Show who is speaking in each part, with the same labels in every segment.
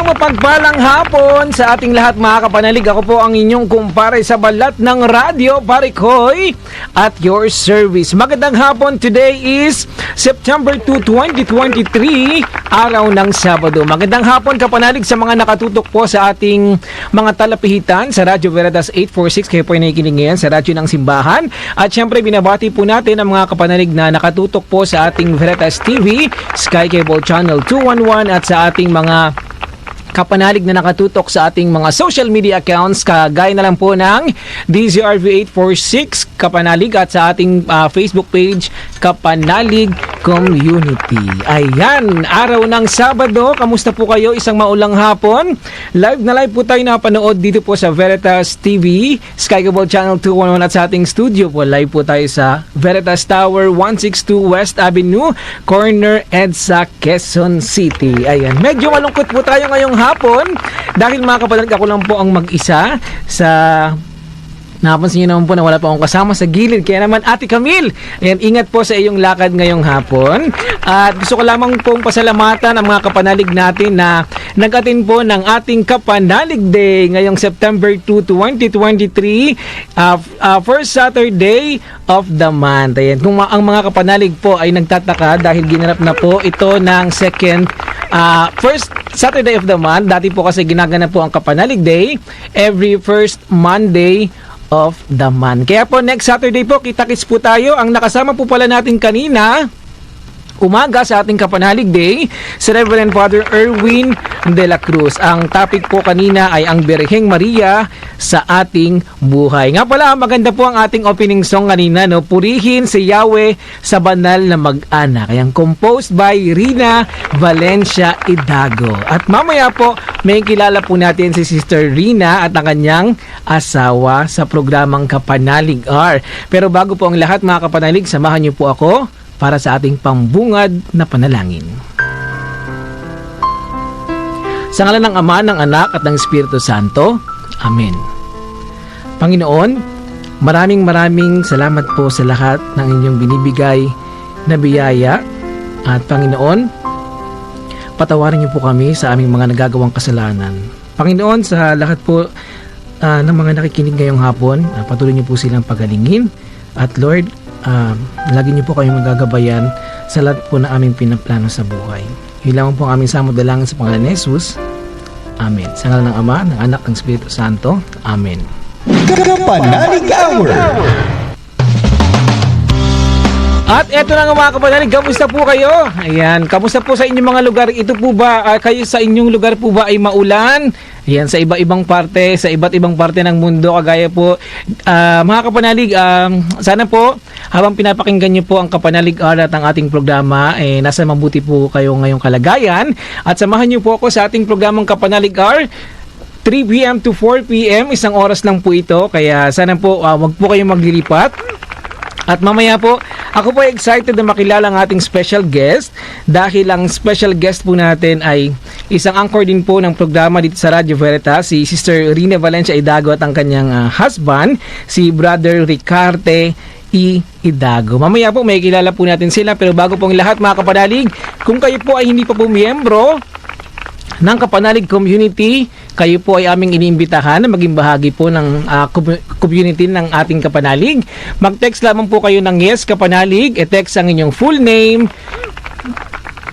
Speaker 1: Isang mapagpalang hapon sa ating lahat mga kapanalig. Ako po ang inyong kumpare sa balat ng radyo, Pare Koy, at your service. Magandang hapon. Today is September 2, 2023, araw ng Sabado. Magandang hapon kapanalig sa mga nakatutok po sa ating mga talapihitan sa Radyo Veritas 846. Kayo po ay nakikinig ngayon sa Radyo ng Simbahan. At syempre binabati po natin ang mga kapanalig na nakatutok po sa ating Veritas TV, Sky Cable Channel 211 at sa ating mga kapanalig na nakatutok sa ating mga social media accounts, kagaya na lang po ng DZRV 846 Kapanalig at sa ating Facebook page Kapanalig Community. Ayan, araw ng Sabado. Kamusta po kayo? Isang maulang hapon. Live na live po tayo napanood dito po sa Veritas TV, Sky Cable Channel 211 at sa ating studio po. Live po tayo sa Veritas Tower 162 West Avenue, corner EDSA, Quezon City. Ayan, medyo malungkot po tayo ngayong hapon dahil mga kapanalig, ako lang po ang mag-isa sa... Napansin nyo naman po na wala pa akong kasama sa gilid. Kaya naman, Ate Camille, ayan, ingat po sa iyong lakad ngayong hapon. At gusto ko lamang pong pasalamatan ang mga kapanalig natin na nag-attend po ng ating Kapanalig Day ngayong September 2, 2023, first Saturday of the month. Ayan, kung ang mga kapanalig po ay nagtataka dahil ginanap na po ito ng first Saturday of the month. Dati po kasi ginaganap po ang Kapanalig Day every first Monday of the month. Kaya po next Saturday po, kita-kits po tayo. Ang nakasama po pala natin kanina umaga sa ating Kapanalig Day, si Reverend Father Erwin de la Cruz. Ang topic po kanina ay ang Birheng Maria sa ating buhay. Nga pala, maganda po ang ating opening song kanina, no? Purihin si Yahweh sa banal na mag-anak. Ayan, composed by Rina Valencia Idago. At mamaya po, may kilala po natin si Sister Rina at ang kanyang asawa sa programang Kapanalig R. Pero bago po ang lahat mga kapanalig, samahan niyo po ako para sa ating pambungad na panalangin. Sa ngalan ng Ama, ng Anak at ng Espiritu Santo. Amen. Panginoon, maraming salamat po sa lahat ng inyong binibigay na biyaya. At Panginoon, patawarin niyo po kami sa aming mga nagagawang kasalanan. Panginoon, sa lahat po ng mga nakikinig ngayong hapon, patuloy niyo po silang pagalingin. At Lord, lagi niyo po kayong magagabayan sa lahat po na aming pinaplano sa buhay. Hilangan po ang aming samudalangin sa pangalan ni Jesus. Amen. Sa ngalan ng Ama, ng Anak, ng Espiritu Santo. Amen.
Speaker 2: Kapanalig Hour.
Speaker 1: At eto na nga mga kapanalig, kamusta po kayo? Ayan, kamusta po sa inyong mga lugar? Ito po ba, kayo sa inyong lugar po ba ay maulan? Ayan, sa iba't ibang parte ng mundo, kagaya po, mga kapanalig, sana po, habang pinapakinggan niyo po ang Kapanalig R at ang ating programa, nasa mabuti po kayo ngayong kalagayan. At samahan niyo po ako sa ating programang Kapanalig R, 3 p.m. to 4 p.m. Isang oras lang po ito, kaya sana po, wag po kayong maglilipat. At mamaya po, ako po excited na makilala ang ating special guest dahil ang special guest po natin ay isang anchor din po ng programa dito sa Radio Veritas, si Sister Rina Valencia Idago at ang kanyang husband, si Brother Ricarte Idago. Mamaya po may kilala po natin sila, pero bago pong lahat mga kapanalig, kung kayo po ay hindi pa po miyembro ng Kapanalig Community, kayo po ay aming iniimbitahan na maging bahagi po ng community ng ating Kapanalig. Mag-text lamang po kayo ng Yes Kapanalig, e-text ang inyong full name,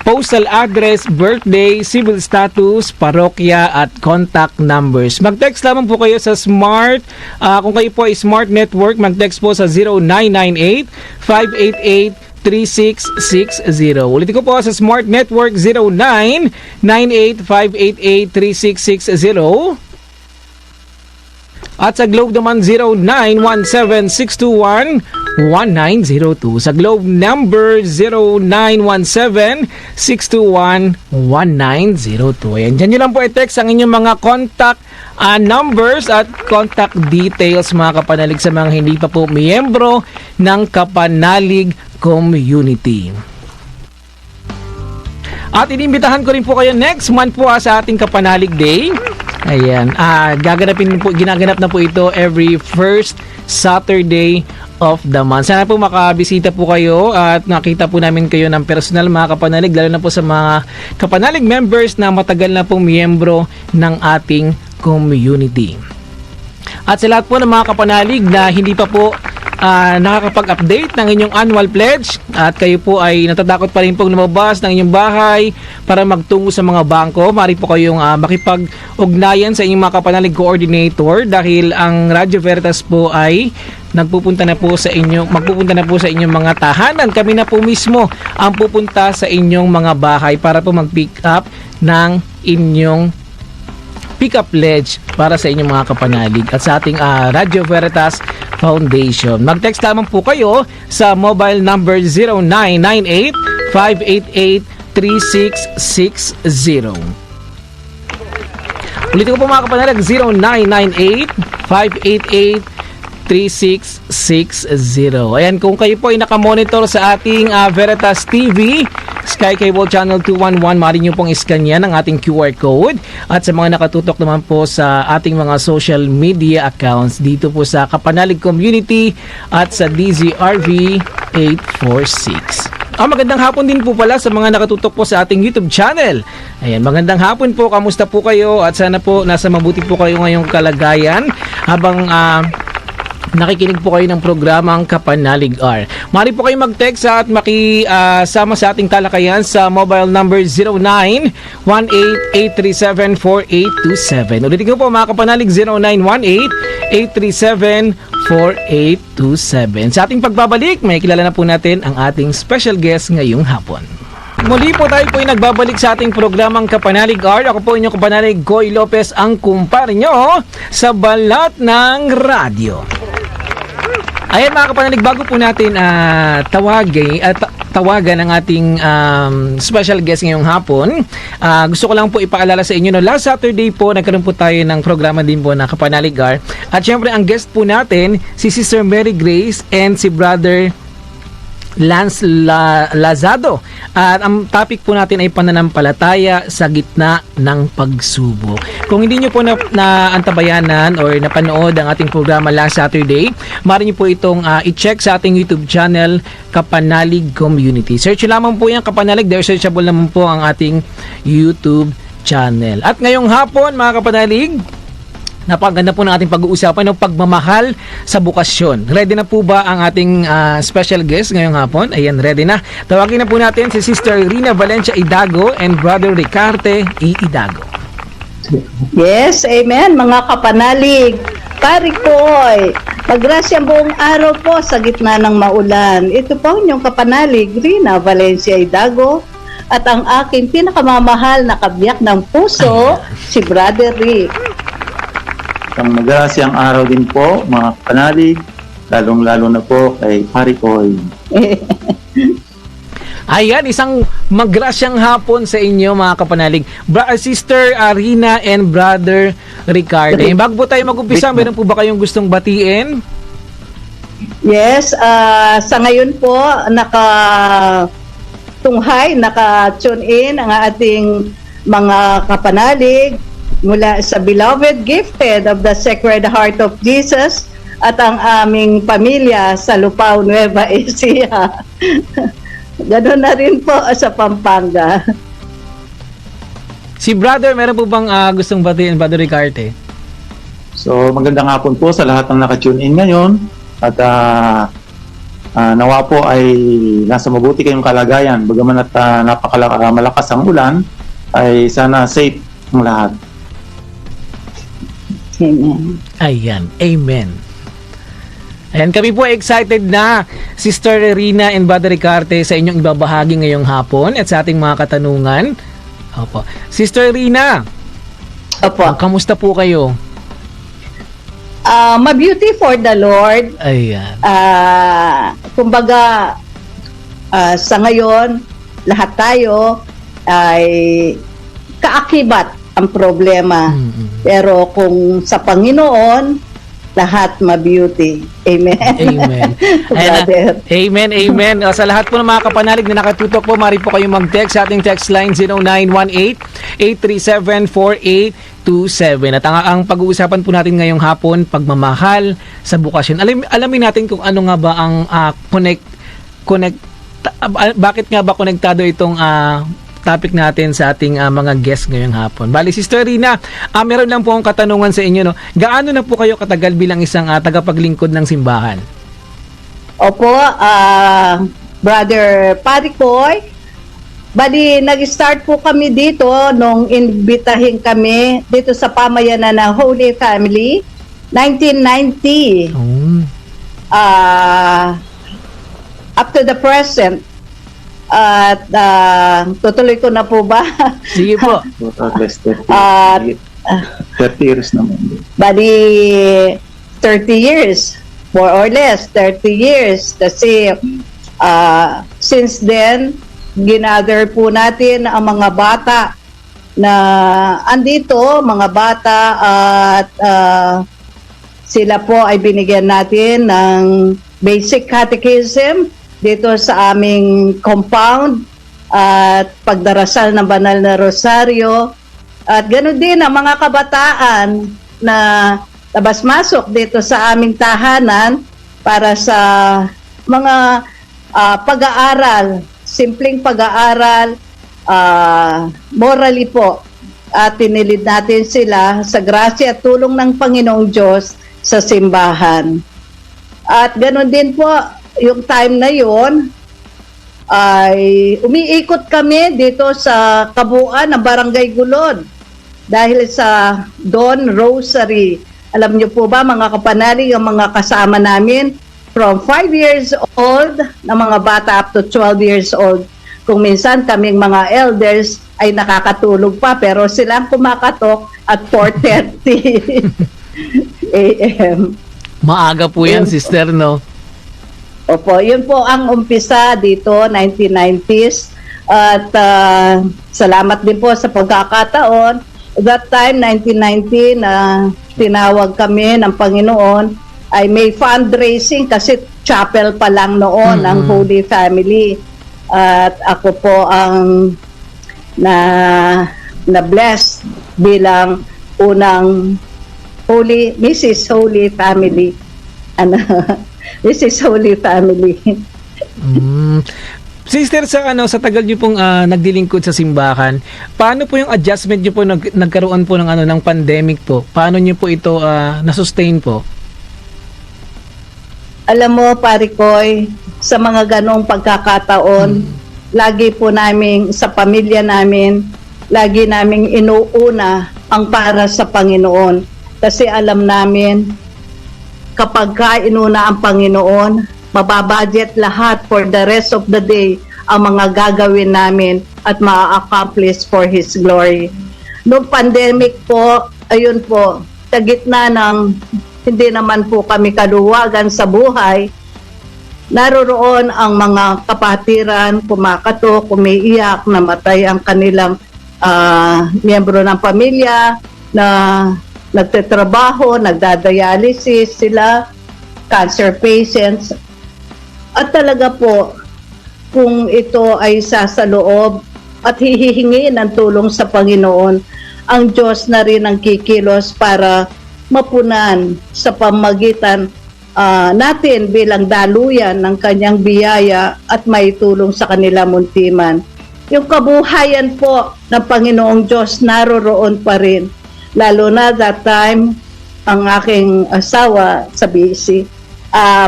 Speaker 1: postal address, birthday, civil status, parokya at contact numbers. Mag-text lamang po kayo sa Smart, kung kayo po ay Smart Network, mag-text po sa 0998 588 3660. Ulitin ko po sa Smart Network 0998-588-3660. At sa Globe naman 0917-621-1902. Sa Globe number 0917-621-1902. Ayan, dyan nyo lang po i-text ang inyong mga contact numbers at contact details mga kapanalig sa mga hindi pa po miyembro ng Kapanalig Community. At inimbitahan ko rin po kayo next month po sa ating Kapanalig Day. Ayan. Ginaganap na po ito every first Saturday of the month. Sana po makabisita po kayo at nakita po namin kayo ng personal mga kapanalig, lalo na po sa mga kapanalig members na matagal na pong miyembro ng ating community. At sa lahat po ng mga kapanalig na hindi pa po nakakapag-update ng inyong annual pledge at kayo po ay natatakot pa rin pong lumabas ng inyong bahay para magtungo sa mga bangko, maaari po kayong makipag-ugnayan sa inyong mga kapanalig coordinator dahil ang Radyo Veritas po ay magpupunta na po sa inyong mga tahanan. Kami na po mismo ang pupunta sa inyong mga bahay para po mag-pick up ng inyong pick-up pledge para sa inyong mga kapanalig at sa ating Radio Veritas Foundation. Mag-text lamang po kayo sa mobile number 0998-588-3660. Ulitin ko po mga kapanalig, 0998-588-3660. Ayan, kung kayo po ay nakamonitor sa ating Veritas TV, Sky Cable Channel 211, maaari nyo pong iscan yan ang ating QR code. At sa mga nakatutok naman po sa ating mga social media accounts dito po sa Kapanalig Community at sa DZRV 846. Magandang hapon din po pala sa mga nakatutok po sa ating YouTube channel. Ayan, magandang hapon po, kamusta po kayo at sana po nasa mabuti po kayo ngayong kalagayan habang nakikinig po kayo ng programang Kapanalig R. Maaari po kayo mag-text at makisama sa ating talakayan sa mobile number 0918-837-4827. Ulitin ko po mga Kapanalig, 0918-837-4827. Sa ating pagbabalik, may kilala na po natin ang ating special guest ngayong hapon. Muli po tayo po ay nagbabalik sa ating programang Kapanalig R. Ako po inyong Kapanalig Goy Lopez, ang kumpare nyo sa balat ng radyo. Ayan mga kapanalig, bago po natin tawagan ang ating special guest ngayong hapon, gusto ko lang po ipaalala sa inyo no, last Saturday po nagkaroon po tayo ng programa din po na Kapanalig R. At syempre ang guest po natin si Sister Mary Grace and si Brother Lance Lazado. At ang topic po natin ay pananampalataya sa gitna ng pagsubok. Kung hindi nyo po naantabayanan or napanood ang ating programa last Saturday, maaari nyo po itong i-check sa ating YouTube channel, Kapanalig Community. Search lamang po yan, Kapanalig. There searchable naman po ang ating YouTube channel. At ngayong hapon, mga Kapanalig, napakaganda po ng ating pag-uusapan ng pagmamahal sa bukasyon. Ready na po ba ang ating special guest ngayong hapon? Ayan, ready na. Tawagin na po natin si Sister Rina Valencia Idago and Brother Ricarte Idago.
Speaker 3: Yes, amen mga kapanalig. Pari Koy, paggrasyang buong araw po sa gitna ng maulan. Ito po ang inyong kapanalig, Rina Valencia Idago. At ang aking pinakamamahal na kabiyak ng puso, si Brother Rick.
Speaker 4: Ang magrasyang araw din po, mga kapanalig, lalong-lalo na po kay Pari Koy.
Speaker 1: Ayan, isang magrasyang hapon sa inyo mga kapanalig. Sister Rina and Brother Ricardo. Bago po tayo mag-umpisa, meron po ba kayong gustong batiin?
Speaker 3: Yes, sa ngayon po, naka-tune in ang ating mga kapanalig mula sa beloved gifted of the Sacred Heart of Jesus at ang aming pamilya sa Lupao, Nueva Ecija. Ganoon na rin po sa Pampanga.
Speaker 1: Si Brother, meron po bang gustong batiin, Brother Ricarte?
Speaker 4: So, magandang hapon po sa lahat ng naka-tune in ngayon at nawa po ay nasa mabuti kayong kalagayan. Bagaman at malakas ang ulan, ay sana safe ang lahat.
Speaker 3: Amen.
Speaker 1: Ayan, amen. Ayan, kami po excited na, Sister Rina and Brother Ricarte, sa inyong ibabahagi ngayong hapon at sa ating mga katanungan. Opo. Sister Rina,
Speaker 3: Opo.
Speaker 1: Kamusta po kayo?
Speaker 3: Mabuti for the Lord.
Speaker 1: Ayan.
Speaker 3: Kumbaga, sa ngayon, lahat tayo ay kaakibat ang problema.
Speaker 1: Mm-hmm.
Speaker 3: Pero kung sa Panginoon, lahat ma-beauty. Amen.
Speaker 1: Amen. Ayan na.
Speaker 3: Brother.
Speaker 1: Amen, amen. Sa lahat po ng mga kapanalig na nakatutok po, maaari po kayong mag-text sa ating text line 0918-837-4827. At ang pag-uusapan po natin ngayong hapon, pagmamahal sa bukasyon. Alamin natin kung ano nga ba ang bakit nga ba konektado itong topic natin sa ating mga guests ngayong hapon. Bali, Sister Rina, meron lang po akong katanungan sa inyo. No? Gaano na po kayo katagal bilang isang tagapaglingkod ng simbahan?
Speaker 3: Opo, Brother Parikoy, bali, nag-start po kami dito nung inbitahin kami dito sa pamayanan ng Holy Family, 1990. Up to the present. At tutuloy ko na po ba?
Speaker 1: Sige po.
Speaker 4: Total best 30 years naman.
Speaker 3: Bali, 30 years. More or less, 30 years. Kasi since then, ginather po natin ang mga bata na andito, mga bata, at sila po ay binigyan natin ng basic catechism dito sa aming compound at pagdarasal ng banal na rosaryo. At ganoon din ang mga kabataan na labas-masok dito sa aming tahanan para sa mga pag-aaral, simpleng pag-aaral, morally po. At tinilid natin sila sa grasya at tulong ng Panginoong Diyos sa simbahan. At ganoon din po, yung time na yon ay umiikot kami dito sa kabuuan ng Barangay Gulod dahil sa Dawn Rosary. Alam niyo po ba mga kapanalig, ang mga kasama namin from 5 years old na mga bata up to 12 years old. Kung minsan kaming mga elders ay nakakatulog pa pero silang kumakatok at 4:30 a.m.
Speaker 1: Maaga po yan, Sister, no?
Speaker 3: Opo, yun po ang umpisa dito, 1990s. At salamat din po sa pagkakataon. That time, 1990, na tinawag kami ng Panginoon, ay may fundraising kasi chapel pa lang noon ang Holy Family. At ako po ang na-bless bilang unang Mrs. Holy Family. This is Holy Family.
Speaker 1: Sister, sa tagal niyo pong nagdilingkod sa simbahan, paano po yung adjustment niyo po nagkaroon po ng pandemic po? Paano niyo po ito na-sustain po?
Speaker 3: Alam mo, Parikoy, sa mga ganong pagkakataon, lagi po namin, sa pamilya namin, lagi naming inuuna ang para sa Panginoon. Kasi alam namin, kapag inuna ang Panginoon, mababudget lahat for the rest of the day ang mga gagawin namin at ma-accomplish for His glory. Noong pandemic po, ayun po, sa gitna ng hindi naman po kami kaluwagan sa buhay, naroroon ang mga kapatiran, kumakatok, umiiyak, namatay ang kanilang miyembro ng pamilya na nagtetrabaho, nagdadialysis sila, cancer patients. At talaga po, kung ito ay sasaloob at hihihingi ng tulong sa Panginoon, ang Diyos na rin ang kikilos para mapunan sa pamagitan natin bilang daluyan ng kanyang biyaya at may tulong sa kanila muntiman. Yung kabuhayan po ng Panginoong Diyos naroroon pa rin. Lalo na that time, ang aking asawa sa BEC,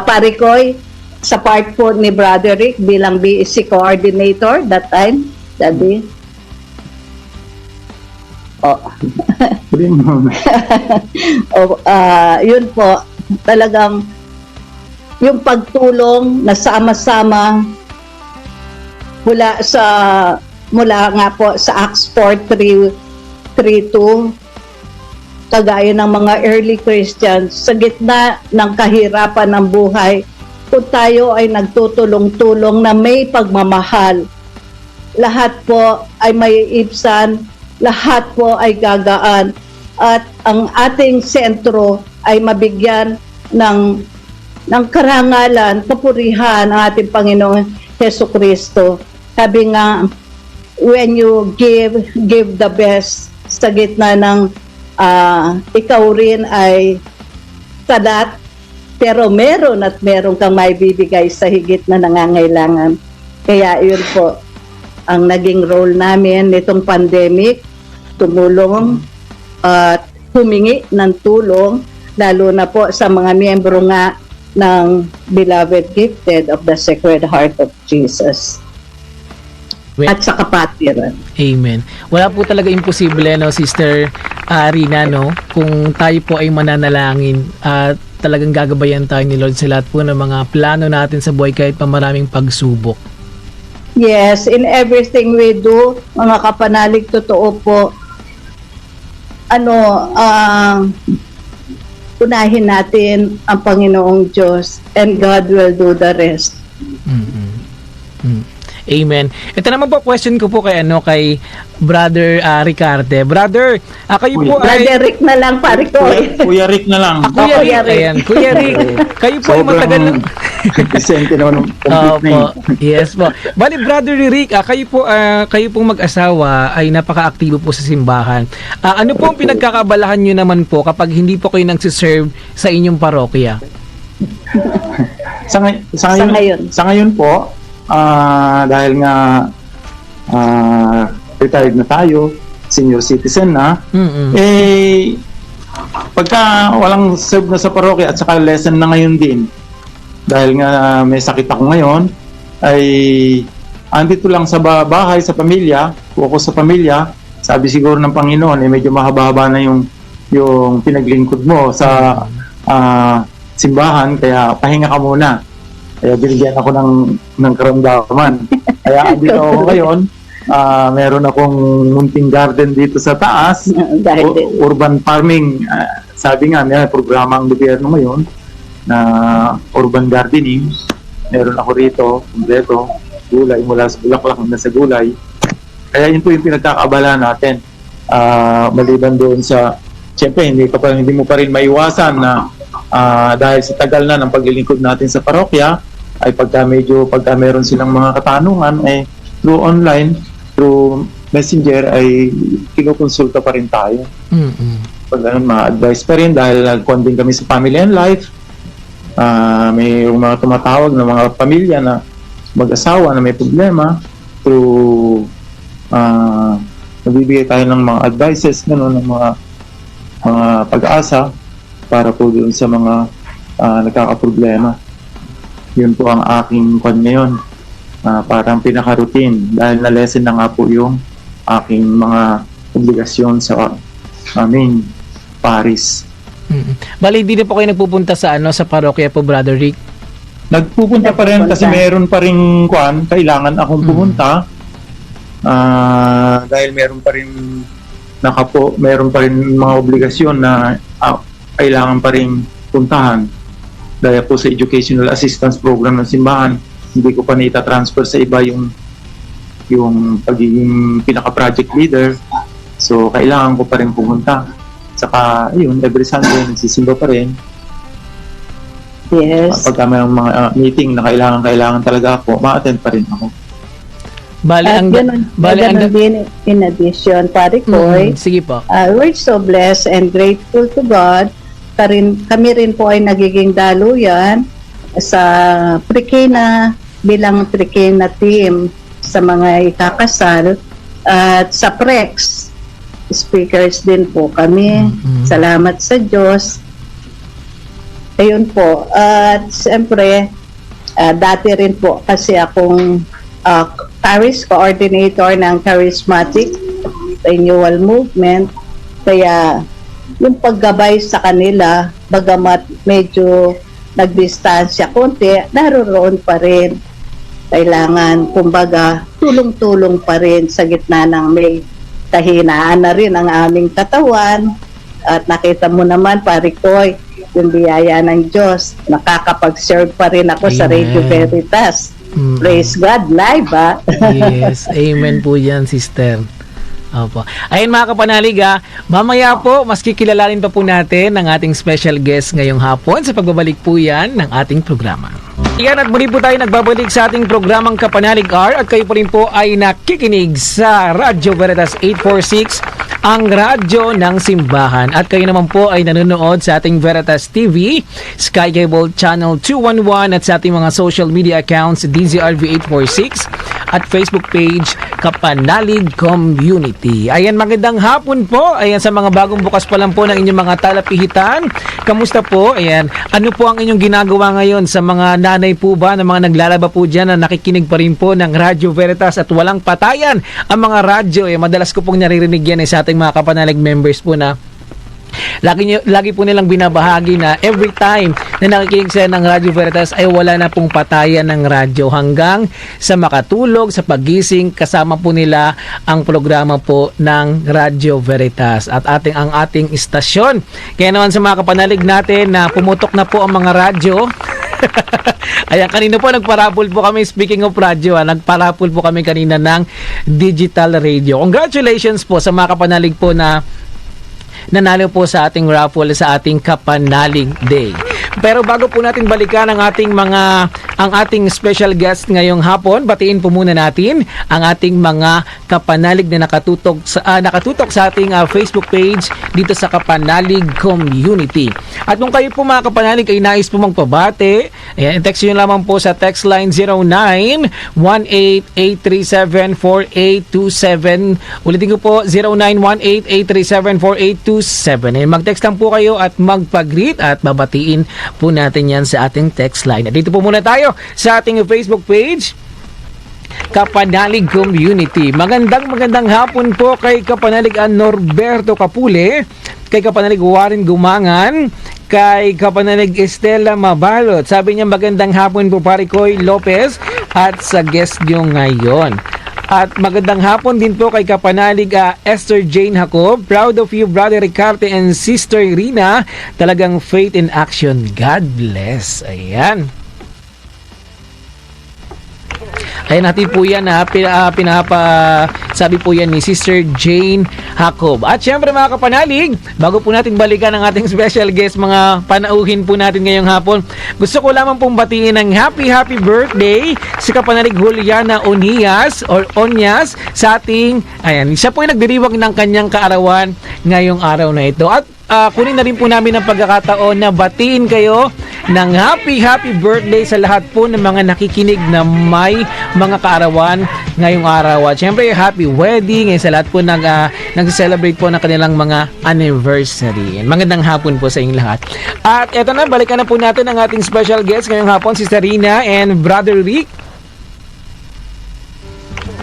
Speaker 3: Parikoy, sa part po ni Brother Rick bilang BEC coordinator that time, Daddy. Yun po, talagang yung pagtulong na sama-sama mula nga po sa Acts 4:3-2, kagaya ng mga early Christians, sa gitna ng kahirapan ng buhay, kung tayo ay nagtutulong-tulong na may pagmamahal, lahat po ay maiibsan, lahat po ay gagaan, at ang ating sentro ay mabigyan ng karangalan, kapurihan ang ating Panginoong Hesus Kristo. Sabi nga, when you give the best sa gitna ng ikaw rin ay salat, pero meron kang maibibigay sa higit na nangangailangan. Kaya yun po ang naging role namin nitong pandemic, tumulong at humingi ng tulong, lalo na po sa mga miyembro nga ng Beloved Gifted of the Sacred Heart of Jesus. At sa kapatiran.
Speaker 1: Amen. Wala po talaga imposible, no, Sister Rina, no? Kung tayo po ay mananalangin at talagang gagabayan tayo ni Lord sa lahat po ng mga plano natin sa buhay kahit pa maraming pagsubok.
Speaker 3: Yes, in everything we do, mga kapanalig, totoo po, unahin natin ang Panginoong Diyos and God will do the rest.
Speaker 1: Amen. Ito naman po, question ko po kay Brother Ricarte. Brother, kayo po
Speaker 3: Brother Rick na lang, pare ko.
Speaker 4: Kuya Rick na lang.
Speaker 1: Kuya Rick, ayan. Kuya Rick, kayo po ay matagal lang.
Speaker 4: Presente naman ng complete
Speaker 1: Opo.
Speaker 4: name.
Speaker 1: Yes po. Bali, Brother Rick, kayo pong mag-asawa ay napaka-aktibo po sa simbahan. Ano po ang pinagkakabalahan nyo naman po kapag hindi po kayo nagsiserve sa inyong parokya?
Speaker 4: Sa ngayon po, dahil nga retired na tayo, senior citizen na, pagka walang serve na sa parokya at saka lesson na ngayon din, dahil nga may sakit ako ngayon, ay andito lang sa bahay, sa pamilya, focus sa pamilya. Sabi siguro ng Panginoon, medyo mahaba-haba na yung pinaglingkod mo sa simbahan, kaya pahinga ka muna. Kaya binigyan ako ng karamdaman. Kaya andito ako ngayon, meron akong munting garden dito sa taas, urban farming. Sabi nga, may programa ang gobyerno ngayon na urban gardening. Meron ako rito, kumpleto, gulay mula sa bulaklak hanggang sa gulay. Kaya yun po yung pinagkakabala natin. Maliban doon sa, siyempre hindi mo pa rin maiwasan na dahil sa tagal na ng paglilingkod natin sa parokya, ay pagka meron silang mga katanungan, through online, through messenger, ay kinukonsulta pa rin tayo. Pag ganun, ma-advise pa rin dahil nag-conding kami sa family and life. May mga tumatawag na mga pamilya na mag-asawa na may problema, through nagbibigay tayo ng mga advices, gano'n, ng mga pag-asa para po doon sa mga nagkakaproblema. Yun po ang aking kwan ngayon. Parang pinaka-routine dahil na-lesson na nga po yung aking mga obligasyon sa main Paris.
Speaker 1: Bali, hindi na po kayo nagpupunta sa parokya po, Brother Rick?
Speaker 4: Nagpupunta pa rin kasi meron pa rin kailangan akong pumunta. Dahil meron pa rin meron pa rin mga obligasyon na kailangan pa rin puntahan. Dahil po sa educational assistance program ng simbahan, hindi ko pa na-transfer sa iba yung pagiging pinaka-project leader. So, kailangan ko pa rin pumunta. Saka, every Sunday, nagsisimba pa rin.
Speaker 3: Yes.
Speaker 4: Pagka may mga meeting na kailangan talaga ako, ma-attend pa rin ako.
Speaker 3: Ganun din in addition, pare Koy.
Speaker 1: Sige po.
Speaker 3: We're so blessed and grateful to God. Kami rin po ay nagiging daluyan sa Prekena bilang Prekena team sa mga ikakasal at sa PREX speakers din po kami. Salamat sa Diyos. Ayun po. At siyempre, dati rin po kasi akong Paris coordinator ng Charismatic Renewal Movement. Kaya yung paggabay sa kanila, bagamat medyo nagdistansya konti, naroon pa rin. Kailangan, kumbaga, tulong-tulong pa rin sa gitna ng may kahinaan na rin ang aming katawan. At nakita mo naman, pare Koy, yung biyaya ng Diyos, nakakapag-serve pa rin ako sa Radio Veritas. Praise God, live
Speaker 1: Yes, amen po yan, sister. Opo. Ayun mga kapanalig, mamaya po, mas kikilalanin pa po natin ang ating special guest ngayong hapon sa pagbabalik po yan ng ating programa. Yan at muli po tayo nagbabalik sa ating programang Kapanalig R at kayo po rin po ay nakikinig sa Radyo Veritas 846, ang radyo ng simbahan. At kayo naman po ay nanonood sa ating Veritas TV, Sky Cable Channel 211 at sa ating mga social media accounts DZRV846 at Facebook page Kapanalig Community. Ayan, magandang hapon po. Ayan, sa mga bagong bukas pa lang po ng inyong mga talapihitan. Kamusta po? Ayan, ano po ang inyong ginagawa ngayon sa mga nanay po ba, ng mga naglalaba po dyan na nakikinig pa rin po ng Radyo Veritas at walang patayan ang mga radyo? Madalas ko pong naririnig yan sa ating mga Kapanalig members po na lagi po nilang binabahagi na every time na nakikinig sila ng Radyo Veritas ay wala na pong patayan ng radyo hanggang sa makatulog, sa pagising, kasama po nila ang programa po ng Radyo Veritas at ang ating istasyon. Kaya naman sa mga kapanalig natin na pumutok na po ang mga radyo. Ayan, kanina po nagparapol po kami, speaking of radyo, nagparapol po kami kanina ng digital radio. Congratulations po sa mga kapanalig po na nanalo po sa ating raffle sa ating Kapanalig Day. Pero bago po natin balikan ang ating special guest ngayong hapon, batiin po muna natin ang ating mga kapanalig na nakatutok sa ating Facebook page dito sa Kapanalig Community. At kung kayo po mga kapanalig ay nais po magpabate, ayan, text nyo lamang po sa text line 0918-837-4827. Ulitin ko po, 0918-837-4827. Mag-text lang po kayo at magpag-greet at babatiin po natin yan sa ating text line. At dito po muna tayo sa ating Facebook page, Kapanalig Community. Magandang hapon po kay Kapanalig Norberto Capule, kay Kapanalig Warren Gumangan, kay Kapanalig Estela Mabalot. Sabi niya magandang hapon po Pare Koy Lopez at sa guest nyo ngayon. At magandang hapon din po kay Kapanalig Esther Jane Jacob. Proud of you, Brother Ricarte and Sister Rina. Talagang faith in action. God bless. Ayan. Ayan natin po yan sabi po yan ni Sister Jane Jacob. At syempre mga kapanalig, bago po natin balikan ang ating special guest, mga panauhin po natin ngayong hapon, gusto ko lamang pong batiin ng happy birthday si Kapanalig Juliana Onias sa ating, ayan, siya po ay nagdiriwang ng kanyang kaarawan ngayong araw na ito. At kunin na rin po namin ang pagkakataon na batiin kayo ng happy birthday sa lahat po ng mga nakikinig na may mga kaarawan ngayong araw. At syempre, happy wedding sa lahat po nag-celebrate po ng kanilang mga anniversary. Magandang hapon po sa inyong lahat. At eto na, balikan na po natin ang ating special guest ngayong hapon, si Sarina and Brother Rick.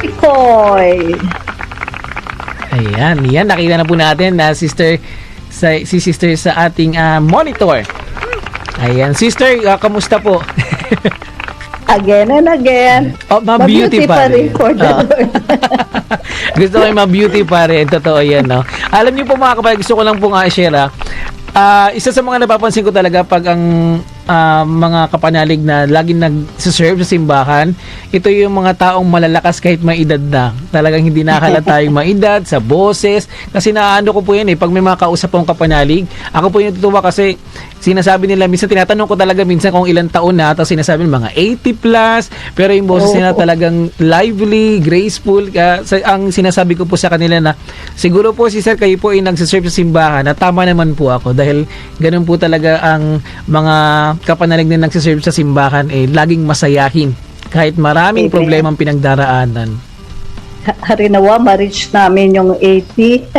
Speaker 3: Ikoy.
Speaker 1: Ayan, nakita na po natin na si sister sa ating monitor. Ayan, sister, kamusta po?
Speaker 3: Again and again.
Speaker 1: Ma-beauty pa rin.
Speaker 3: For the Lord.
Speaker 1: Gusto ko yung ma-beauty pa rin. Totoo yan, no? Alam niyo po mga kapatid, gusto ko lang pong share, isa sa mga napapansin ko talaga pag ang mga kapanalig na laging nag-serve sa simbahan, ito yung mga taong malalakas kahit may edad na. Talagang hindi nakalata yung may edad sa boses. Kasi naano ko po yan pag may mga kausap pong kapanalig, ako po yung tutuwa kasi sinasabi nila, minsan tinatanong ko talaga minsan kung ilang taon na, tapos sinasabi nila mga 80 plus, pero yung boses nila talagang lively, graceful. Ang sinasabi ko po sa kanila na, siguro po si sir, kayo po ay nagsaserve sa simbahan, na tama naman po ako dahil ganun po talaga ang mga kapanalig na nagsaserve sa simbahan, laging masayahin kahit maraming problemang pinagdaraanan.
Speaker 3: Harinawa, ma-reach namin yung 80.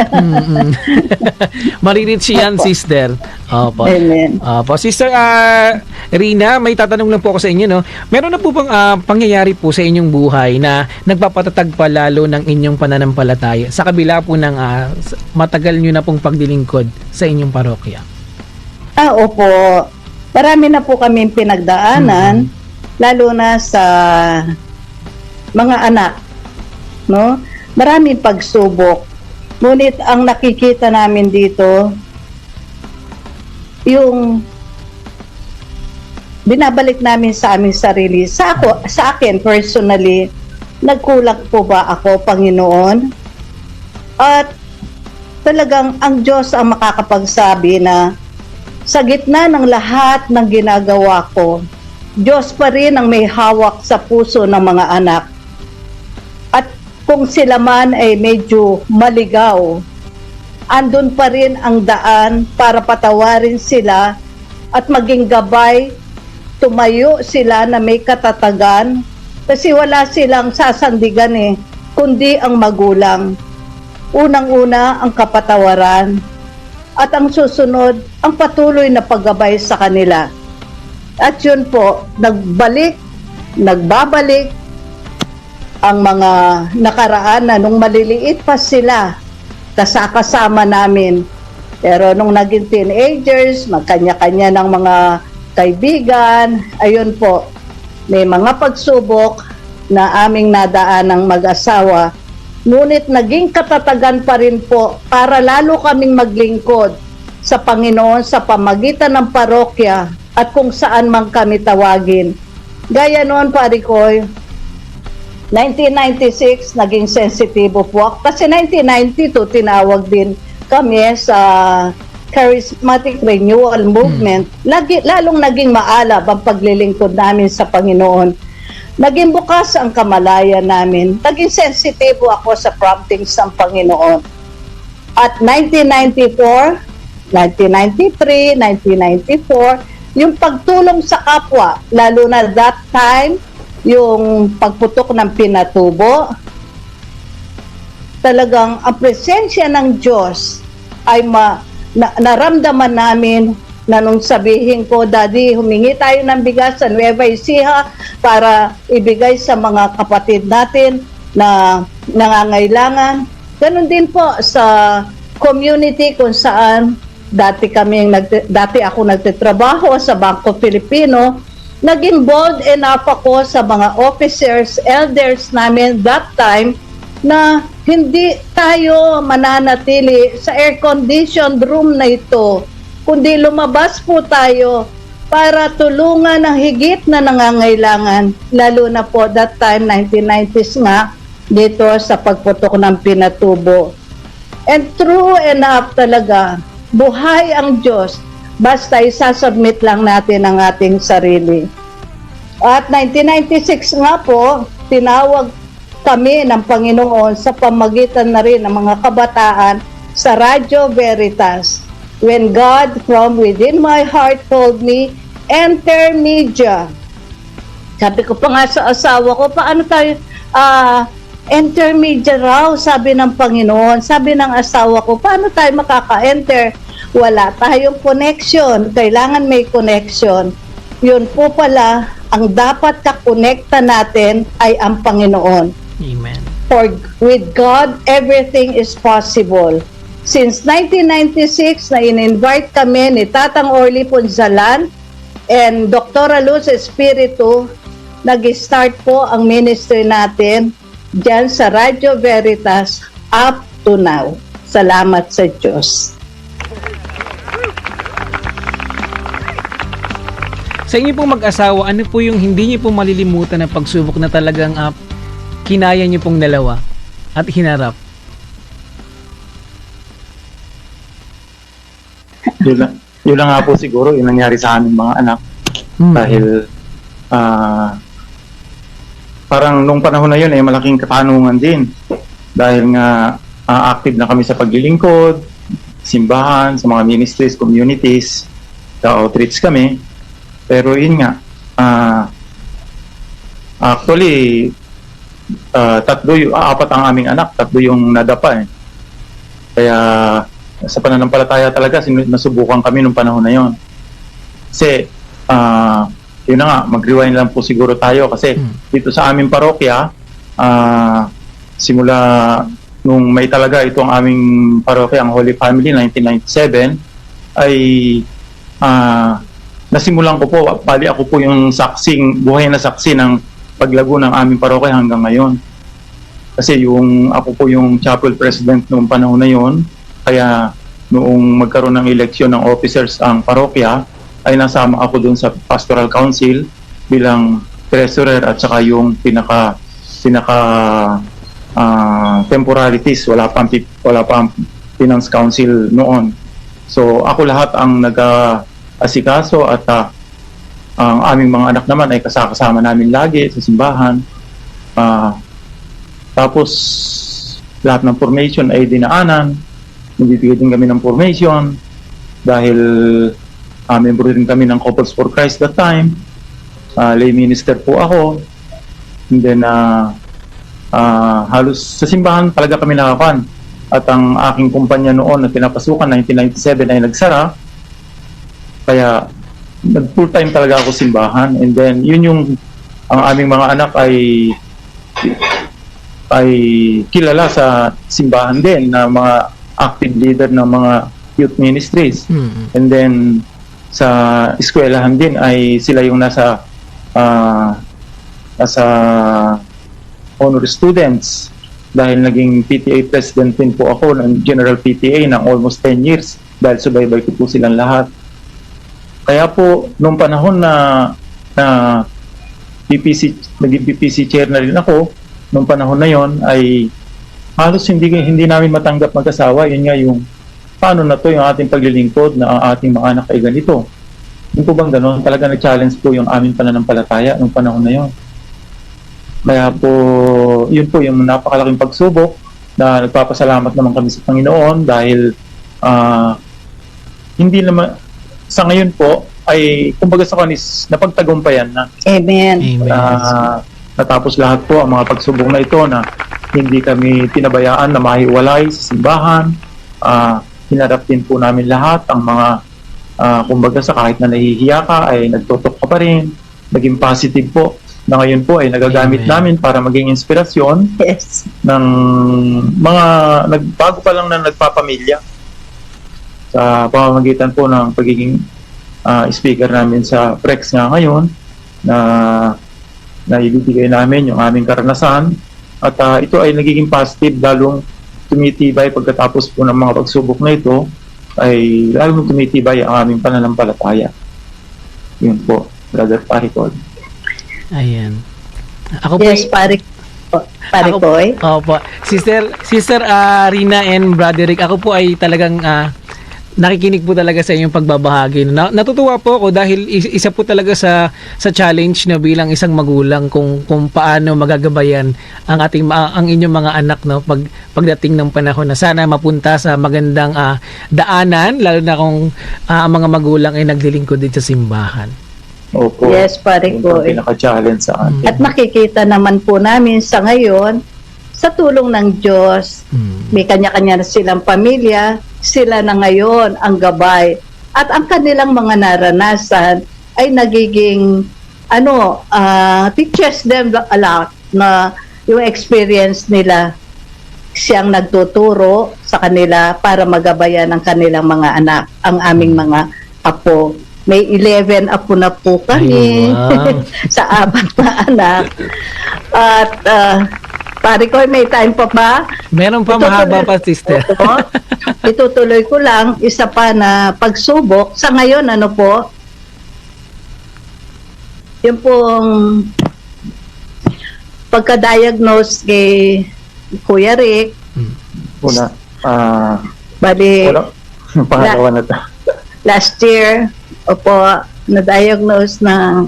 Speaker 1: Marireach yan, sister. Opo.
Speaker 3: Amen.
Speaker 1: Opo. Sister Rina, may tatanong lang po ako sa inyo, no? Meron na po bang pangyayari po sa inyong buhay na nagpapatatag pa lalo ng inyong pananampalataya sa kabila po ng matagal nyo na pong pagdilingkod sa inyong parokya?
Speaker 3: Opo. Marami na po kami pinagdaanan, lalo na sa mga anak, no? Maraming pagsubok. Ngunit ang nakikita namin dito, yung binabalik namin sa aming sarili. Sa akin personally, nagkulang po ba ako, Panginoon? At talagang ang Diyos ang makakapagsabi na sa gitna ng lahat ng ginagawa ko, Diyos pa rin ang may hawak sa puso ng mga anak. At kung sila man ay medyo maligaw, andun pa rin ang daan para patawarin sila at maging gabay, tumayo sila na may katatagan kasi wala silang sasandigan kundi ang magulang. Unang-una ang kapatawaran at ang susunod ang patuloy na paggabay sa kanila. At yun po, nagbabalik ang mga nakaraan na nung maliliit pa sila kasama namin. Pero nung naging teenagers, magkanya-kanya ng mga kaibigan, ayun po, may mga pagsubok na aming nadaan ng mag-asawa. Ngunit naging katatagan pa rin po para lalo kaming maglingkod sa Panginoon sa pamagitan ng parokya at kung saan man kami tawagin. Gaya noon, Pare Koy, 1996, naging sensitibo po ako. Kasi 1992, tinawag din kami sa Charismatic Renewal Movement. Lalong naging maalab ang paglilingkod namin sa Panginoon. Naging bukas ang kamalayan namin. Naging sensitibo ako sa promptings ng Panginoon. At 1994, 1993, 1994, yung pagtulong sa kapwa, lalo na that time, yung pagputok ng pinatubo, talagang ang presensya ng Diyos ay naramdaman namin na nung sabihin ko, Daddy, humingi tayo ng bigas sa Nueva Ecija para ibigay sa mga kapatid natin na nangangailangan. Ganun din po sa community kung saan dati ako nagtatrabaho sa Bangko Pilipino. Naging bold enough ako sa mga officers, elders namin that time na hindi tayo mananatili sa air-conditioned room na ito, kundi lumabas po tayo para tulungan ang higit na nangangailangan, lalo na po that time, 1990s nga, dito sa pagputok ng pinatubo. And true enough talaga, buhay ang Diyos, basta isasubmit lang natin ang ating sarili. At 1996 nga po, tinawag kami ng Panginoon sa pamagitan na rin ng mga kabataan sa Radio Veritas. When God from within my heart told me, enter media. Sabi ko pa nga sa asawa ko, paano tayo, enter media raw, sabi ng Panginoon. Sabi ng asawa ko, paano tayo makaka-enter? Wala tayong connection. Kailangan may connection. Yun po pala, ang dapat kakonekta natin ay ang Panginoon.
Speaker 1: Amen.
Speaker 3: For with God, everything is possible. Since 1996 na in-invite kami ni Tatang Orly Punzalan and Dr. Luz Espiritu, nag-start po ang ministry natin dyan sa Radio Veritas up to now. Salamat sa Diyos.
Speaker 1: Sa inyo pong mag-asawa, ano po yung hindi niyo po malilimutan na pagsubok na talagang kinaya niyo pong dalawa at hinarap?
Speaker 4: Yun lang nga po siguro yung nangyari sa aming mga anak. Dahil parang nung panahon na yun malaking katanungan din. Dahil nga active na kami sa paglilingkod, simbahan, sa mga ministries, communities, sa outreach kami. Pero yun nga, actually, apat ang aming anak, 3 yung nadapa Kaya sa pananampalataya talaga, nasubukan kami nung panahon na yon. Kasi, yun na nga, mag-rewind lang po siguro tayo kasi dito sa aming parokya, simula nung may talaga ito ang aming parokya, ang Holy Family, 1997, ay nasimulan ko po, bali ako po yung buhay na saksi ng paglago ng aming parokya hanggang ngayon. Kasi ako po yung chapel president noong panahon na yon. Kaya noong magkaroon ng eleksyon ng officers ang parokya, ay nasama ako dun sa pastoral council bilang treasurer at saka yung pinaka temporalities, wala pang Finance Council noon. So ako lahat ang nag-asikaso at ang aming mga anak naman ay kasama namin lagi sa simbahan. Tapos lahat ng formation ay dinaanan. Nagbibigay din kami ng formation dahil member din kami ng Couples for Christ that time. Lay minister po ako. And then halos sa simbahan talaga kami nakakuan. At ang aking kumpanya noon na pinapasukan 1997 ay nagsara. Kaya nag full time talaga ako simbahan. And then yun yung ang aming mga anak ay kilala sa simbahan din na mga active leader ng mga youth ministries. And then sa eskwelahan din ay sila yung nasa honor students dahil naging PTA president din po ako ng General PTA ng almost 10 years dahil subaybay ko po silang lahat. Kaya po nung panahon na naging PPC chair na rin ako, nung panahon na yon ay halos hindi namin matanggap mag-asawa. Yun nga yung paano na to yung ating paglilingkod na ang ating mga anak ay ganito. Yung po bang gano'n? Talaga nag-challenge po yung aming pananampalataya nung panahon na yon. Kaya po, yun po yung napakalaking pagsubok na nagpapasalamat naman kami sa Panginoon dahil hindi naman, sa ngayon po, ay kumbaga sa kanis, napagtagumpayan na.
Speaker 3: Amen.
Speaker 4: Natapos lahat po ang mga pagsubok na ito na hindi kami pinabayaan na mahiwalay sa simbahan. Hinarap din po namin lahat ang mga kumbaga sa kahit na nahihiya ka ay nagtutok ka pa rin. Naging positive po na ngayon po ay nagagamit namin para maging inspirasyon
Speaker 3: Yes.
Speaker 4: ng mga bago pa lang na nagpapamilya sa pamamagitan po ng pagiging speaker namin sa PREX nga ngayon na ibibigay namin yung aming karanasan at ito ay nagiging positive, lalong tumitibay pagkatapos po ng mga pagsubok na ito ay lalong tumitibay ang aming pananampalataya. Yun po, Brother Paricol.
Speaker 1: Ayan. Ako po,
Speaker 3: Yes, pare Koy.
Speaker 1: Opo. Sister Rina and Brother Rick, ako po ay talagang nakikinig po talaga sa inyong pagbabahagi. Natutuwa po ako dahil isa po talaga sa challenge na bilang isang magulang kung paano magagabayan ang inyong mga anak pagdating ng panahon na sana mapunta sa magandang daanan, lalo na kung ang mga magulang ay naglilingkod din sa simbahan.
Speaker 4: Opo.
Speaker 3: Yes, pare
Speaker 4: Yun
Speaker 3: ko.
Speaker 4: ang pinaka-challenge sa atin.
Speaker 3: At makikita naman po namin sa ngayon, sa tulong ng Diyos, may kanya-kanya na silang pamilya, sila na ngayon ang gabay. At ang kanilang mga naranasan ay nagiging, teaches them a lot na yung experience nila, siyang nagtuturo sa kanila para magabayan ang kanilang mga anak, ang aming mga apo. May 11 apo na po kami.
Speaker 1: Ay, wow.
Speaker 3: Sa 4 na anak. At pare ko, may time pa ba?
Speaker 1: Meron pa, mahaba pa, sister.
Speaker 3: Oo. Itutuloy ko lang, isa pa na pagsubok. Sa ngayon, yung pong pagka-diagnose kay Kuya Rick,
Speaker 4: Una,
Speaker 3: bali,
Speaker 4: pangalawa na ito.
Speaker 3: last year, na-diagnose na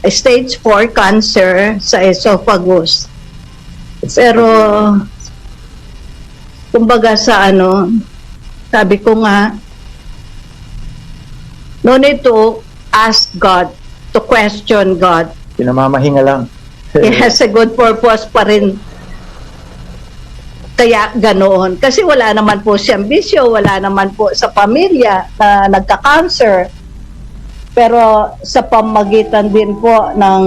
Speaker 3: stage 4 cancer sa esophagus. Pero, kumbaga sabi ko nga, no need to ask God, to question God.
Speaker 4: Pinamamahinga lang.
Speaker 3: It has a good purpose pa rin. Kaya ganoon. Kasi wala naman po siyang bisyo, wala naman po sa pamilya na nagka-cancer. Pero sa pamagitan din po ng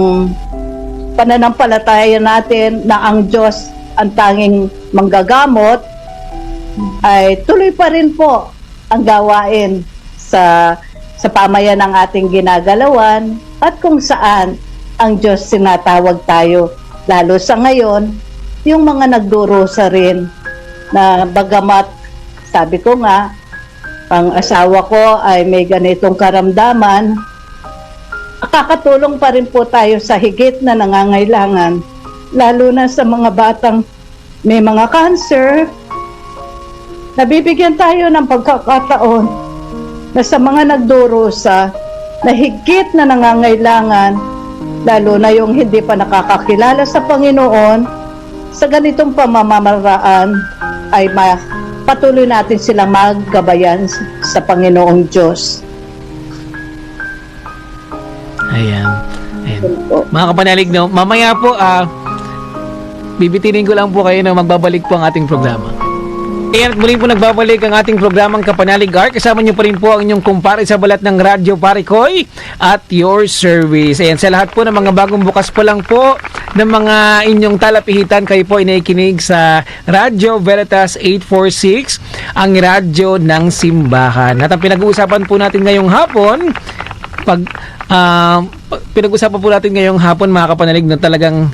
Speaker 3: pananampalataya natin na ang Diyos ang tanging manggagamot, ay tuloy pa rin po ang gawain sa pamayan ng ating ginagalawan at kung saan ang Diyos sinatawag tayo. Lalo sa ngayon, yung mga nagdurusa rin na bagamat, sabi ko nga, ang asawa ko ay may ganitong karamdaman, kakatulong pa rin po tayo sa higit na nangangailangan, lalo na sa mga batang may mga cancer, nabibigyan tayo ng pagkakataon na sa mga nagdurusa na higit na nangangailangan, lalo na yung hindi pa nakakakilala sa Panginoon, sa ganitong pamamaraan ay patuloy natin silang maggabayan sa Panginoong Diyos.
Speaker 1: Ayan. Mga kapanalig, no, mamaya po, bibitinin ko lang po kayo na magbabalik po ang ating programa. Ayan, at muli po nagbabalik ang ating programang Kapanalig Art. Kasama niyo pa rin po ang inyong kumpare sa balat ng Radyo Parikoy at your service. Ayan, sa lahat po ng mga bagong bukas po lang po ng mga inyong talapihitan, kayo po ay nakikinig sa Radyo Veritas 846, ang radyo ng simbahan. At ang pinag-uusapan po natin ngayong hapon, pinag-usapan po natin ngayong hapon, mga kapanalig, na talagang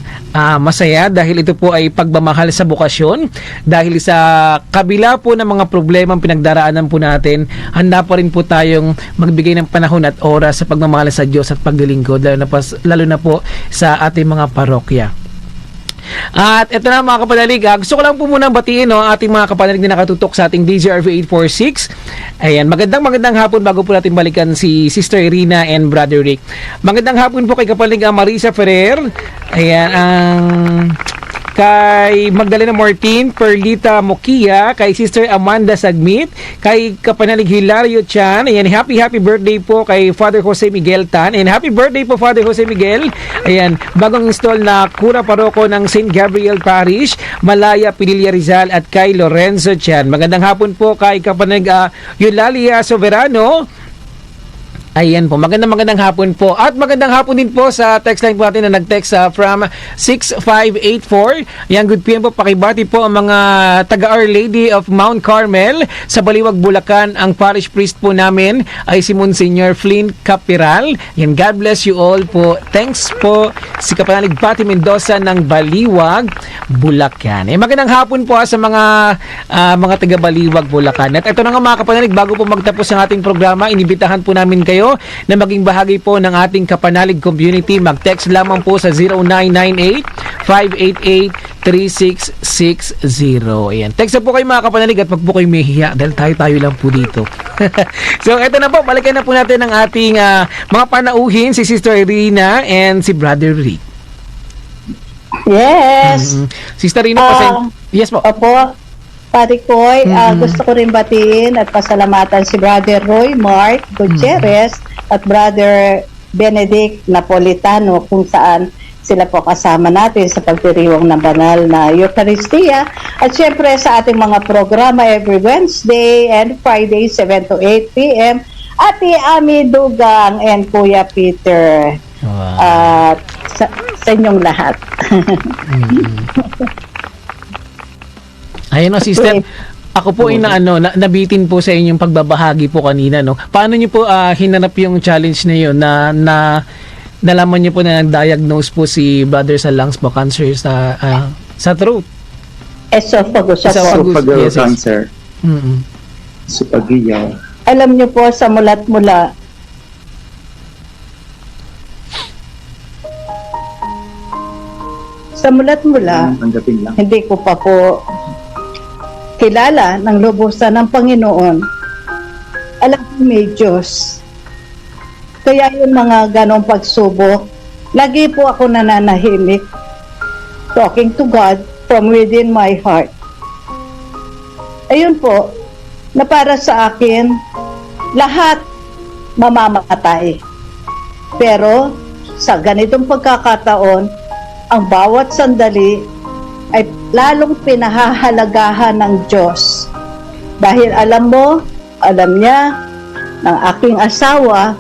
Speaker 1: masaya dahil ito po ay pagmamahal sa bokasyon. Dahil sa kabila po ng mga problema ang pinagdaraanan po natin, handa pa rin po tayong magbigay ng panahon at oras sa pagmamahal sa Diyos at paglilingkod, lalo na po sa ating mga parokya. At ito na, mga kapanalig, gusto ko lang po muna batiin ang ating mga kapanalig na nakatutok sa ating DZRV 846. Ayan, magandang hapon bago po natin balikan si Sister Irina and Brother Rick. Magandang hapon po kay kapanalig Marisa Ferrer. Ayan, kay Magdalena Martin, Perlita Mokia, kay Sister Amanda Sagmit, kay kapanalig Hilario Chan. Ayan, happy birthday po kay Father Jose Miguel Tan. And happy birthday po, Father Jose Miguel. Ayan, bagong install na Kura Paroko ng St. Gabriel Parish, Malaya, Pinilla, Rizal, at kay Lorenzo Chan. Magandang hapon po kay kapanalig Eulalia Soberano. Ayan po, magandang hapon po. At magandang hapon din po sa text line po natin na nag-text from 6584. Ayan, good PM po, pakibati po ang mga taga Our Lady of Mount Carmel sa Baliwag, Bulacan. Ang parish priest po namin ay si Monsignor Flynn Capiral. Ayan, God bless you all po. Thanks po si Kapanalig Pati Mendoza ng Baliwag, Bulacan. Magandang hapon po sa mga taga Baliwag, Bulacan. At ito na nga, mga kapanalig, bago po magtapos ang ating programa, inibitahan po namin kayo na maging bahagi po ng ating Kapanalig community. Mag-text lamang po sa 0998-588-3660. Ayan. Text na po kayo, mga kapanalig, at wag po kayo mahihiya dahil tayo lang po dito. So, eto na po. Balikan na po natin ang ating mga panauhin, si Sister Irina and si Brother Rick.
Speaker 3: Yes.
Speaker 1: Sister Irina, yes po.
Speaker 3: Opo. Parikoy, gusto ko rin batiin at pasalamatan si Brother Roy Mark Gutierrez at Brother Benedict Napolitano, kung saan sila po kasama natin sa pagdiriwang ng banal na Eucharistia. At syempre sa ating mga programa every Wednesday and Friday 7 to 8 p.m. Ate Ami Dugang and Kuya Peter.
Speaker 1: Wow.
Speaker 3: Sa inyong lahat.
Speaker 1: Ayun, no, sister. Ako po ay nabitin po sa inyong pagbabahagi po kanina, no. Paano niyo po hinanap yung challenge na yun na nalaman niyo po na nag-diagnose po si brother sa lungs po, cancer sa throat?
Speaker 3: Esophagus.
Speaker 4: Esophageal
Speaker 1: Yes.
Speaker 4: cancer. Esophageal.
Speaker 3: Alam niyo po, sa mulat-mula,
Speaker 4: Tanggapin lang.
Speaker 3: hindi ko pa po kilala ng lubusan ng Panginoon. Alam ko may Diyos. Kaya yung mga ganong pagsubok, lagi po ako nananahimik, talking to God from within my heart. Ayun po, na para sa akin, lahat mamamatay. Pero sa ganitong pagkakataon, ang bawat sandali ay lalong pinahahalagahan ng Diyos. Dahil alam niya, ng aking asawa,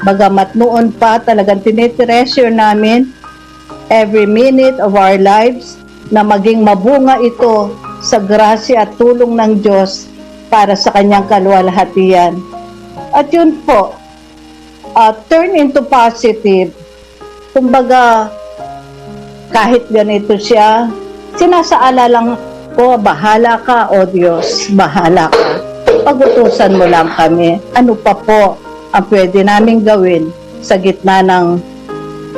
Speaker 3: bagamat noon pa talagang tinitreasure namin every minute of our lives na maging mabunga ito sa grasya at tulong ng Diyos para sa kanyang kaluwalhatian. At yun po, turn into positive. Kumbaga, kahit ganito siya, sinasaala lang ko, bahala ka, O Diyos, bahala ka. Pagutusan mo lang kami. Ano pa po ang pwede namin gawin sa gitna ng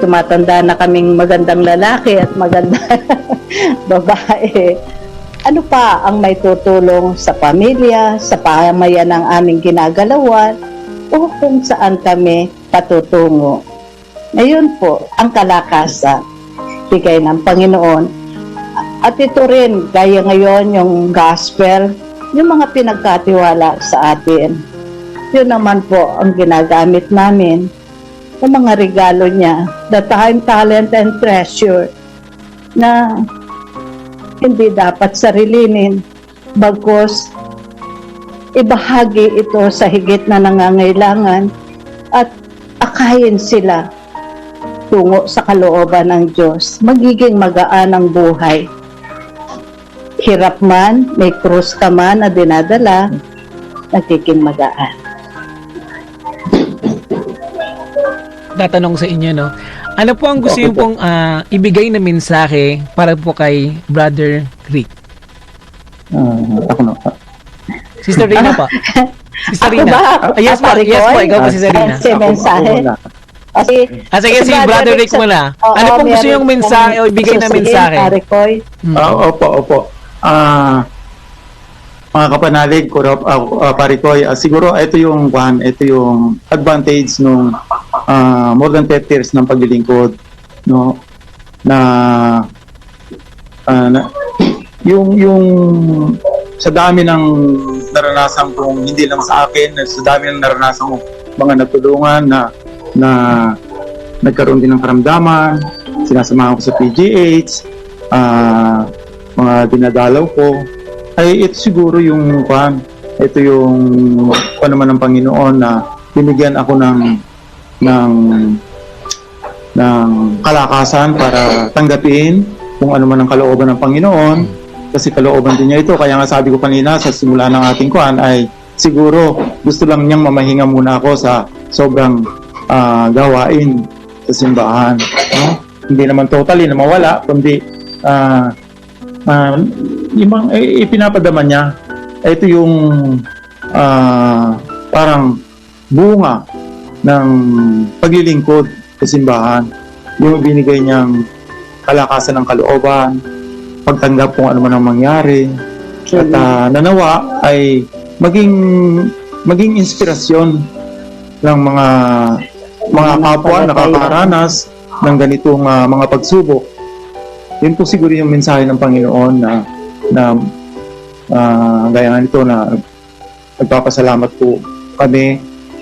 Speaker 3: tumatanda na kaming magandang lalaki at magandang babae, ano pa ang may tutulong sa pamilya, sa pamayan ng aming ginagalawan, o kung saan kami patutungo. Ngayon po, ang kalakasan, bigay ng Panginoon. At ito rin, gaya ngayon yung gospel, yung mga pinagkatiwala sa atin. Yun naman po ang ginagamit namin, yung mga regalo niya, the time, talent, and treasure, na hindi dapat sarilinin, bagkus ibahagi ito sa higit na nangangailangan at akayin sila tungo sa kalooban ng Diyos. Magiging magaan ang buhay. Hirap man, may krus ka man na dinadala, nagiging magaan.
Speaker 1: Tatanong sa inyo, no? Ano po ang gusto
Speaker 4: Okay
Speaker 1: niyo pong ibigay na mensahe para po kay Brother Rick?
Speaker 4: Ako na.
Speaker 1: Sister Rina po. Sister
Speaker 3: Ako
Speaker 1: Rina.
Speaker 3: ba?
Speaker 1: Yes po,
Speaker 3: Pare
Speaker 1: yes
Speaker 3: ko?
Speaker 1: po, ikaw po, Sister Rina.
Speaker 3: Si mensahe. Kasi,
Speaker 1: Sige, si Brother Rick muna. Ano pong gusto niyong mensahe o ibigay na mensahe?
Speaker 3: Pare Koy.
Speaker 4: Opo. Mga kapanalig, Parikoy, siguro ito yung advantage nung more than 30 years ng paglilingkod, no, na yung sa dami ng naranasan kong, hindi lang sa akin, sa dami ng naranasan kong mga natulungan na nagkaroon din ng karamdaman, sinasamahan ko sa PGH, mga dinadalaw ko, ay ito siguro yung ito yung naman ng Panginoon na binigyan ako ng kalakasan para tanggapin kung ano man ang kalooban ng Panginoon, kasi kalooban din niya ito. Kaya nga sabi ko kanina sa simula ng ating ay siguro gusto lang niyang mamahinga muna ako sa sobrang gawain sa simbahan, no? Hindi naman totally na mawala, kundi ipinapadama niya. Ito yung parang bunga ng paglilingkod sa simbahan, yung binigay niyang kalakasan ng kalooban, pagtanggap kung ano man ang mangyari, at nanawa ay maging inspirasyon ng mga kapwa nakakaranas ng ganitong mga pagsubok. Yun po siguro yung mensahe ng Panginoon na gaya nga nito na nagpapasalamat po kami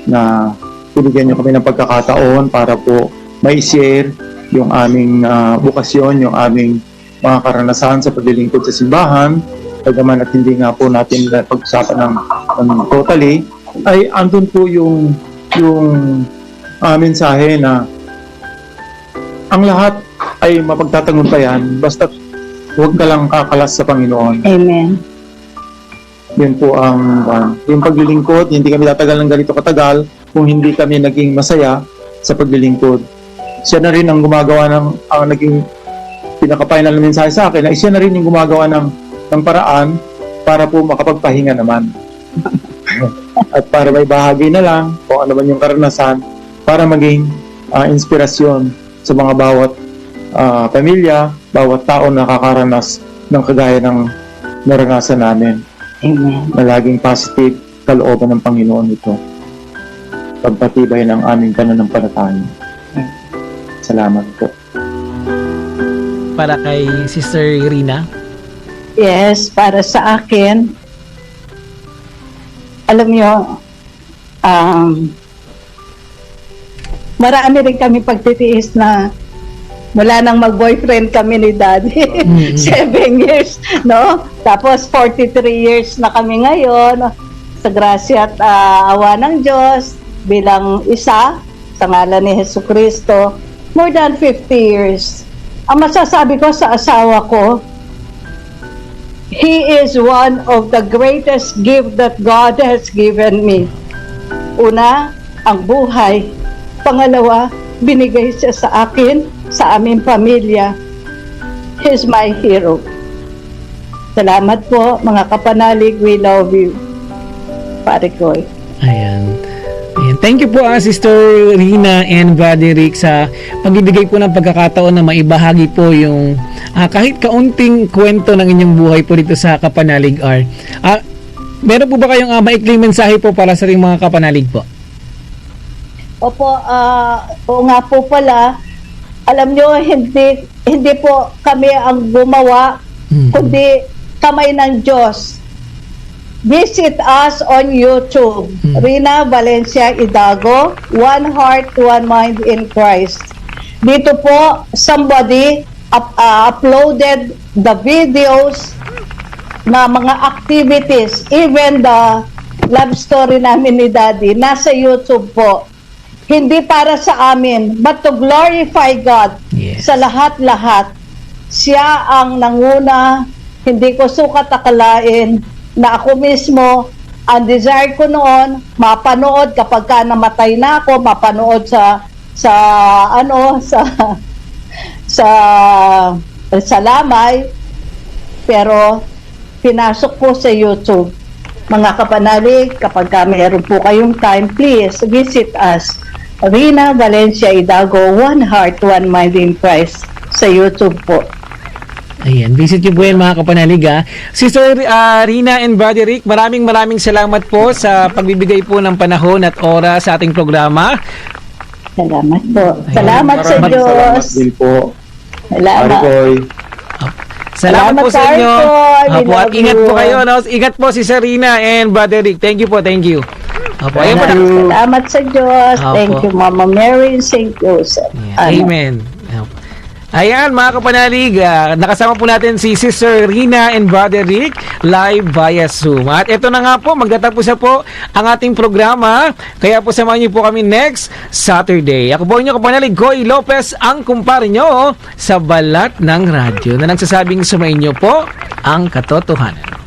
Speaker 4: na binigyan niyo kami ng pagkakataon para po mai-share yung aming bukasyon, yung aming mga karanasan sa paglilingkod sa simbahan. Pagkaman at hindi nga po natin pag-usapan ng totally, ay andun po yung mensahe na ang lahat ay mapagtatagumpayan basta huwag ka lang kakalas sa Panginoon.
Speaker 3: Amen.
Speaker 4: Yun po ang yung paglilingkod. Hindi kami tatagal ng ganito katagal kung hindi kami naging masaya sa paglilingkod. Siya na rin ang gumagawa ang naging pinaka-final na mensahe sa akin, na siya na rin yung gumagawa ng paraan para po makapagpahinga naman. At para may bahagi na lang kung ano man yung karanasan para maging inspirasyon sa mga bawat pamilya, bawat tao na nakakaranas ng kagaya ng naranasan namin.
Speaker 3: Amen.
Speaker 4: Na laging positive kalooban ng Panginoon ito. Pagpatibay ng aming pananampalataya. Salamat po.
Speaker 1: Para kay Sister Rina.
Speaker 3: Yes, para sa akin, alam nyo, marami rin kami pagtitiis na mula nang mag-boyfriend kami ni Daddy, 7 years, no? Tapos 43 years na kami ngayon, sa grasya at awa ng Diyos, bilang isa, sa ngalan ni Jesucristo, more than 50 years. Ang masasabi ko sa asawa ko, he is one of the greatest gift that God has given me. Una, ang buhay. Pangalawa, binigay siya sa akin, sa aming pamilya. He's my hero. Salamat po, mga kapanalig. We love you. Pare Koy.
Speaker 1: Ayan. Ayan. Thank you po Sister Rina and Brother Rick sa pagbibigay po ng pagkakataon na maibahagi po yung kahit kaunting kwento ng inyong buhay po dito sa Kapanalig R. Meron po ba kayong maikling mensahe po para sa ring mga kapanalig po?
Speaker 3: Opo, oo nga po pala, alam nyo, hindi po kami ang gumawa, kundi kamay ng Diyos. Visit us on YouTube, Rina Valencia Idago, One Heart, One Mind in Christ. Dito po, somebody uploaded the videos na mga activities, even the love story namin ni Daddy, nasa YouTube po. Hindi para sa amin, but to glorify God sa lahat-lahat. Siya ang nanguna, hindi ko sukat akalain na ako mismo, ang desire ko noon, mapanood kapag ka namatay na ako, mapanood sa lamay, pero pinasok po sa YouTube. Mga kapanalig, kapag ka meron po kayong time, please visit us. Rina Valencia Idago, One Heart, One Mind in Christ sa YouTube po.
Speaker 1: Ayan, visit nyo po yan mga kapanalig Sister Rina and Brother Rick, maraming salamat po sa pagbibigay po ng panahon at oras sa ating programa.
Speaker 3: Salamat po.
Speaker 1: Ayan,
Speaker 3: salamat sa Diyos.
Speaker 4: Salamat din po.
Speaker 3: Salamat.
Speaker 4: Arikoy.
Speaker 1: Salamat po sa inyo.
Speaker 3: Arikoy.
Speaker 1: At ingat po kayo. No? Ingat po si Rina and Brother Rick. Thank you po, thank you. Ayun po na.
Speaker 3: Salamat sa Diyos. Thank you, Mama Mary and St. Joseph.
Speaker 1: Amen. Ayan mga kapanalig, nakasama po natin si Sister Rina and Brother Rick live via Zoom. At ito na nga po, magtatapos na po ang ating programa. Kaya po samahan niyo po kami next Saturday. Ako po inyo kapanalig, Goy Lopez, ang kumpare nyo sa Balat ng Radyo na nagsasabing sumainyo po ang katotohanan.